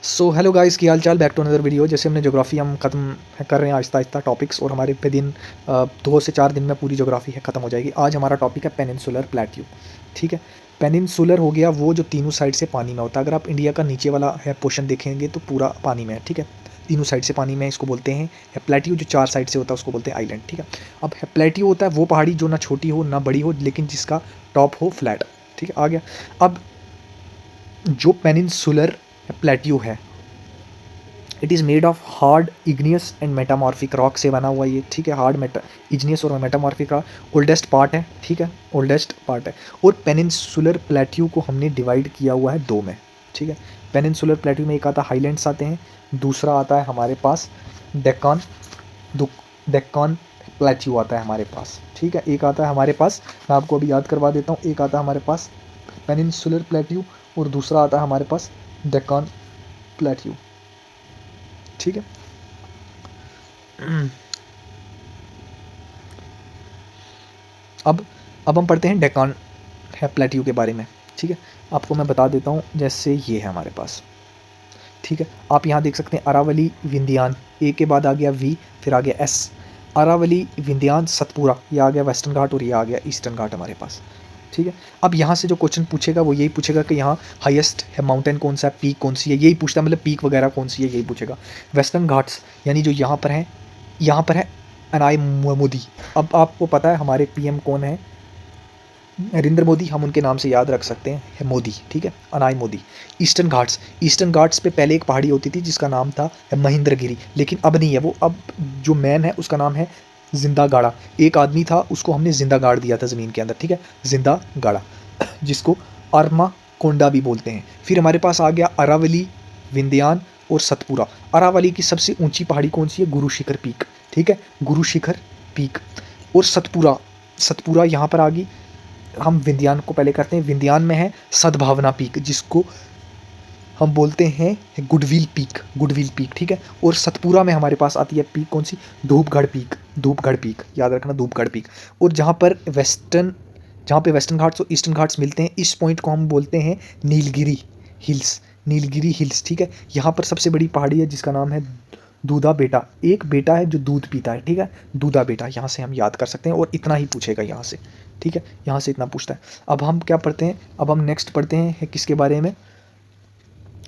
So hello guys, की हाल चाल। Back to another video. जैसे हमने ज्योग्राफी हम ख़त्म कर रहे हैं आहिस्ता आहिस्ता टॉपिक्स, और हमारे पे दिन 2 से 4 दिन में पूरी ज्योग्राफी है ख़त्म हो जाएगी। आज हमारा टॉपिक है पेनिनसुलर प्लेट्यू। ठीक है, पेनिनसुलर हो गया वो जो तीनों साइड से पानी में होता है। अगर आप इंडिया का नीचे वाला है पोर्शन देखेंगे तो पूरा पानी में है। ठीक है, तीनों साइड से पानी में, इसको बोलते हैं प्लेट्यू। जो 4 साइड से होता है उसको बोलते हैं आइलैंड। ठीक है, अब प्लेट्यू होता है वो पहाड़ी जो ना छोटी हो ना बड़ी हो, लेकिन जिसका टॉप हो फ्लैट। ठीक है, आ गया। अब जो पेनिनसुलर प्लेट्यू है, it is made of hard igneous and metamorphic rock से बना हुआ ये। ठीक है, हार्ड इग्नियस और मेटामॉर्फिक रॉक ओल्डेस्ट पार्ट है। ठीक है, ओल्डेस्ट पार्ट है। और पेनिनसुलर प्लेट्यू को हमने डिवाइड किया हुआ है 2 में। ठीक है, पेनिनसुलर प्लेट्यू में एक आता है हाईलैंड्स आते हैं, दूसरा आता है हमारे पास डेक्कन डेक्कन प्लेट्यू आता है हमारे पास। ठीक है, एक आता है हमारे पास, मैं आपको अभी याद करवा देता हूँ, एक आता है हमारे पास पेनिनसुलर प्लेट्यू और दूसरा आता है हमारे पास डेक्कन प्लेट्यू। ठीक है, अब हम पढ़ते हैं डेक्कन है प्लेट्यू के बारे में। ठीक है, आपको मैं बता देता हूँ। जैसे ये है हमारे पास, ठीक है, आप यहाँ देख सकते हैं अरावली विंध्यान, ए के बाद आ गया वी, फिर आ गया एस। अरावली विंध्यान सतपुरा, ये आ गया वेस्टर्न घाट और ये आ गया ईस्टर्न घाट हमारे पास। ठीक है, अब यहाँ से जो क्वेश्चन पूछेगा वो यही पूछेगा कि यहाँ हाईएस्ट है माउंटेन कौन सा है, पीक कौन सी है, यही पूछता है, मतलब पीक वगैरह कौन सी है यही पूछेगा। वेस्टर्न घाट्स यानी जो यहाँ पर है, यहाँ पर है अनाई मोदी। अब आपको पता है हमारे पीएम कौन है, नरेंद्र मोदी, हम उनके नाम से याद रख सकते हैं, है मोदी। ठीक है, अनाई मोदी। ईस्टर्न घाट्स, ईस्टर्न घाट्स पे पहले एक पहाड़ी होती थी जिसका नाम था महेंद्रगिरी, लेकिन अब नहीं है वो। अब जो मैन है उसका नाम है जिंदा गाड़ा। एक आदमी था, उसको हमने जिंदा गाड़ दिया था ज़मीन के अंदर। ठीक है, जिंदा गाड़ा, जिसको अरमा कोंडा भी बोलते हैं। फिर हमारे पास आ गया अरावली, विंध्यान और सतपुरा। अरावली की सबसे ऊंची पहाड़ी कौन सी है, गुरु शिखर पीक। ठीक है, गुरु शिखर पीक। और सतपुरा, सतपुरा यहाँ पर आ गई। हम विंध्यान को पहले करते हैं। विंध्यान में है सद्भावना पीक, जिसको हम बोलते हैं गुडविल पीक, गुडविल पीक। ठीक है, और सतपुरा में हमारे पास आती है पीक कौन सी, धूपगढ़ पीक, धूपगढ़ पीक, याद रखना धूपगढ़ पीक। और जहाँ पे वेस्टर्न घाट्स और ईस्टर्न घाट्स मिलते हैं, इस पॉइंट को हम बोलते हैं नीलगिरी हिल्स, नीलगिरी हिल्स। ठीक है, यहाँ पर सबसे बड़ी पहाड़ी है जिसका नाम है दूधा बेटा। एक बेटा है जो दूध पीता है। ठीक है, दूधा बेटा, यहाँ से हम याद कर सकते हैं, और इतना ही पूछेगा यहाँ से। ठीक है, यहाँ से इतना पूछता है। अब हम क्या पढ़ते हैं, अब हम नेक्स्ट पढ़ते हैं किसके बारे में,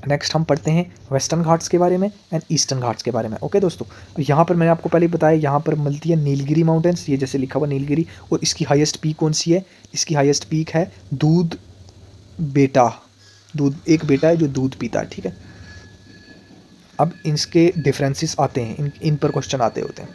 नेक्स्ट हम पढ़ते हैं वेस्टर्न घाट्स के बारे में एंड ईस्टर्न घाट्स के बारे में। ओके दोस्तों, यहाँ पर मैंने आपको पहले ही बताया, यहाँ पर मिलती है नीलगिरी माउंटेन्स, ये जैसे लिखा हुआ नीलगिरी। और इसकी हाईएस्ट पीक कौन सी है, इसकी हाईएस्ट पीक है दूध बेटा। दूध, एक बेटा है जो दूध पीता है। ठीक है, अब इसके डिफरेंसेस आते हैं, इन पर क्वेश्चन आते होते हैं,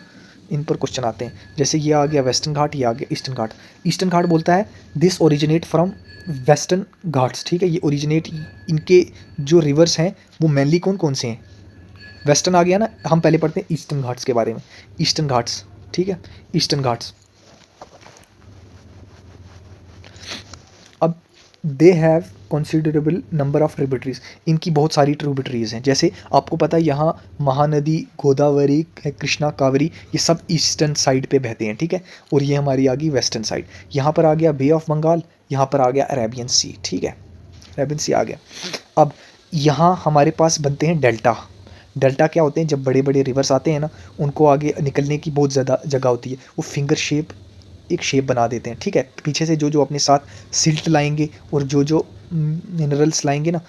इन पर क्वेश्चन आते हैं। जैसे ये आ गया वेस्टर्न घाट, ये आ गया ईस्टर्न घाट। ईस्टर्न घाट बोलता है this originate from western Ghats. ठीक है, ये ओरिजिनेट, इनके जो रिवर्स हैं वो मेनली कौन कौन से हैं, वेस्टर्न आ गया ना। हम पहले पढ़ते हैं ईस्टर्न घाट्स के बारे में। ईस्टर्न घाट्स, ठीक है, ईस्टर्न घाट्स। अब they have considerable number of tributaries, इनकी बहुत सारी ट्रिब्यूटरीज हैं। जैसे आपको पता है यहाँ महानदी, गोदावरी, कृष्णा, कावेरी, ये सब ईस्टर्न साइड पे बहते हैं। ठीक है, और ये हमारी आ गई वेस्टर्न साइड। यहाँ पर आ गया बे ऑफ बंगाल, यहाँ पर आ गया अरेबियन सी। ठीक है, अरेबियन सी आ गया। अब यहाँ हमारे पास बनते हैं डेल्टा। डेल्टा क्या होते हैं, जब बड़े बड़े रिवर्स आते हैं ना, उनको आगे निकलने की बहुत ज़्यादा जगह होती है, वो फिंगर शेप, एक शेप बना देते हैं। ठीक है, पीछे से जो जो अपने साथ सिल्ट लाएंगे और जो जो मिनरल्स लाएंगे ना,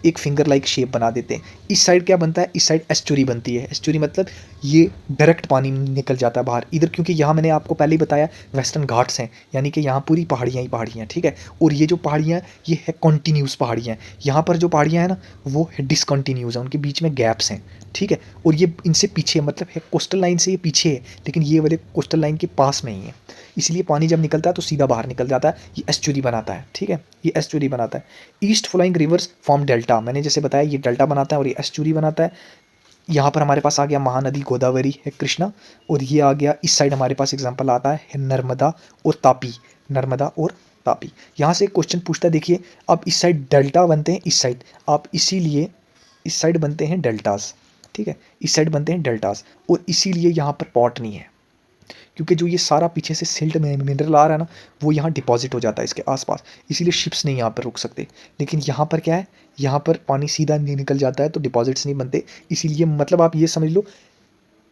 एक फिंगर लाइक शेप बना देते हैं। इस साइड क्या बनता है, इस साइड एस्चुरी बनती है। एस्चुरी मतलब ये डायरेक्ट पानी निकल जाता है बाहर इधर, क्योंकि यहाँ मैंने आपको पहले ही बताया वेस्टर्न घाट्स हैं, यानी कि यहाँ पूरी पहाड़ियाँ ही पहाड़ियाँ। ठीक है, और ये जो पहाड़ियाँ ये है कॉन्टीन्यूस पहाड़ियाँ। यहाँ पर जो पहाड़ियाँ हैं ना वो है डिसकॉन्टीन्यूस है, उनके बीच में गैप्स हैं। ठीक है, और ये इनसे पीछे, मतलब है कोस्टल लाइन से ये पीछे है, लेकिन ये वाले कोस्टल लाइन के पास में ही है, इसलिए पानी जब निकलता है तो सीधा बाहर निकल जाता है, ये एस्चुरी बनाता है। ठीक है, ये एस्चुरी बनाता है। East flowing rivers form delta, मैंने जैसे बताया ये डेल्टा बनाता है और ये एस्चुरी बनाता है। यहाँ पर हमारे पास आ गया महानदी, गोदावरी है, कृष्णा, और ये आ गया इस साइड हमारे पास एग्जाम्पल आता है नर्मदा और तापी, नर्मदा और तापी। यहाँ से एक क्वेश्चन पूछता है, देखिए अब इस साइड डेल्टा बनते हैं, इस साइड आप, इसीलिए इस साइड बनते हैं डेल्टास। ठीक है, इस साइड बनते हैं डेल्टास, और इसीलिए यहाँ पर पॉट नहीं है। क्योंकि जो ये सारा पीछे से सिल्ट में मिनरल आ रहा है ना, वो यहाँ डिपॉजिट हो जाता है इसके आसपास, इसीलिए शिप्स नहीं यहाँ पर रुक सकते। लेकिन यहाँ पर क्या है, यहाँ पर पानी सीधा निकल जाता है तो डिपॉजिट्स नहीं बनते, इसीलिए मतलब आप ये समझ लो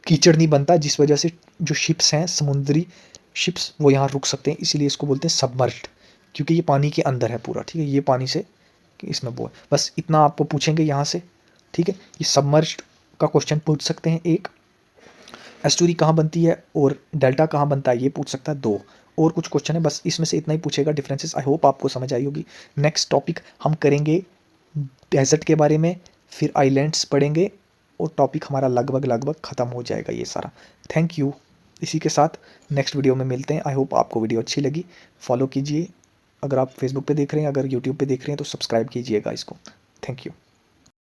कीचड़ नहीं बनता, जिस वजह से जो शिप्स हैं, समुद्री शिप्स, वो यहाँ रुक सकते हैं, इसीलिए इसको बोलते हैं सबमर्ज्ड, क्योंकि ये पानी के अंदर है पूरा, ठीक है, ये पानी से इसमें वो है। बस इतना आपको पूछेंगे यहाँ से, ठीक है। ये सबमर्ज्ड का क्वेश्चन पूछ सकते हैं एक, एस्टूरी कहाँ बनती है और डेल्टा कहाँ बनता है ये पूछ सकता है दो, और कुछ क्वेश्चन है, बस इसमें से इतना ही पूछेगा डिफरेंसेस। आई होप आपको समझ आई होगी। नेक्स्ट टॉपिक हम करेंगे डेजर्ट के बारे में, फिर आइलैंड्स पढ़ेंगे, और टॉपिक हमारा लगभग ख़त्म हो जाएगा ये सारा। Thank you. इसी के साथ नेक्स्ट वीडियो में मिलते हैं। आई होप आपको वीडियो अच्छी लगी। फॉलो कीजिए, अगर आप फेसबुक पे देख रहे हैं, अगर यूट्यूब पे देख रहे हैं तो सब्सक्राइब कीजिएगा इसको। Thank you.